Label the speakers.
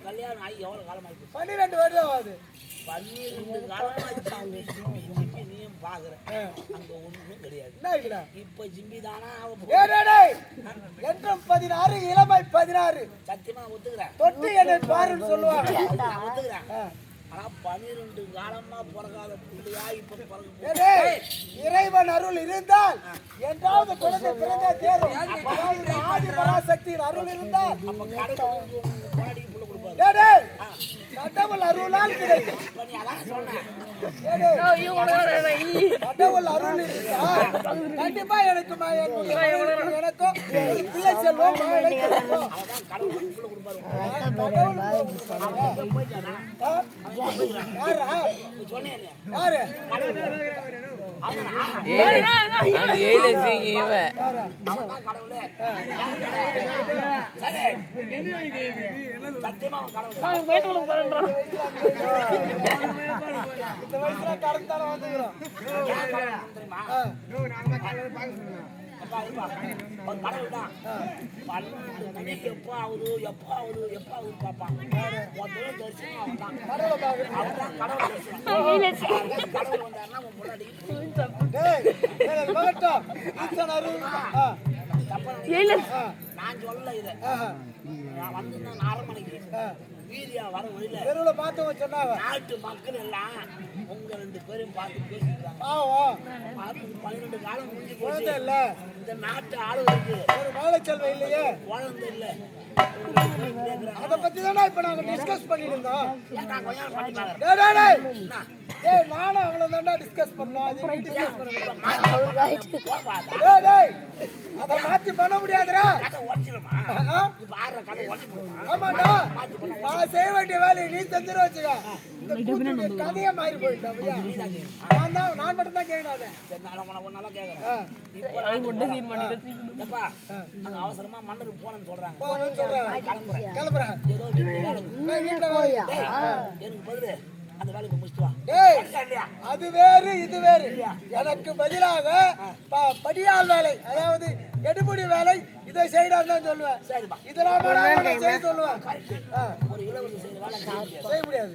Speaker 1: கல்யாணம் ஆகி எவ்வளவு காலம் ஆகி
Speaker 2: 12 வருடம் ஆகுது.
Speaker 1: 12 காலம் நீயும் பாக்குற அங்க ஒண்ணும் கிடையாது. இப்ப ஜிம்பி தானா
Speaker 2: என்றும் 16 இளமை 16
Speaker 1: சத்தியமா ஒத்துக்கிறேன்.
Speaker 2: தொட்டு என்னை பாருன்னு சொல்லுவாங்க.
Speaker 1: ஒத்துக்கிறேன். ஆனா 12 காலமா பிறகாத பிள்ளையா இப்ப பிறகு
Speaker 2: இறைவன் அருள் இருந்தால் என்றாவது குழந்தை பிறந்தே தேரும். ஆதி பராசக்தியின் அருள் இருந்தால்
Speaker 1: அப்ப கடவுள்
Speaker 2: கடவுள் அருளால் கிடைக்கும். கடவுள் அருள் கண்டிப்பா எனக்கும் பிள்ளை செல்வம் நான் சொல்ல இத நான் வந்து அரண்மனைக்கு வீதியா வர வழியில தெருவுல பார்த்து சொன்னாங்க. நாட்டு மக்கள் எல்லாம் உங்க 2 பேரும் பார்த்து பேசிட்டாங்க. 12 காலம் முடிஞ்சு போச்சு. இல்ல இந்த நாட்டு ஆளுகளுக்கு ஒரு வாழைச்செல்வம் இல்லையே, குழந்தை இல்ல. அத பத்தி தானே இப்ப நாங்க டிஸ்கஸ் பண்ணிட்டு இருந்தோம். நானும் அவ்வளவு தான் டிஸ்கஸ் பண்ணோம். அத மாத்தி பண்ண முடியாதுடா. ஆமாடா, நான் செய்ய வேண்டிய வேலையை நீ செஞ்சிட வச்சுக்க. இந்த கதையை மாறி போயிட்டேன். நான் மட்டும் தான் கேட்கணும்.
Speaker 1: எப்பா அங்க அவசரமா மன்னருக்கு போனேன்னு சொல்றாங்க
Speaker 2: கிளம்புறேன்
Speaker 1: ஏதோ வீட்டுல வேலை. எனக்கு பதிலு அந்த வேலையை முடிச்சுட்டு வா.
Speaker 2: டேய்
Speaker 1: இல்லையா?
Speaker 2: அது வேறு இது வேறு எனக்கு பதிலாக படியால் வேலை அதாவது எடுபடி வேலை இதை செய்யலாம் தான் சொல்லுவேன்
Speaker 1: சரிப்பா.
Speaker 2: இதெல்லாம் செய்ய சொல்லுவேன்
Speaker 1: ஒரு இளவரசி செய்யற வேலை
Speaker 2: செய்ய முடியாது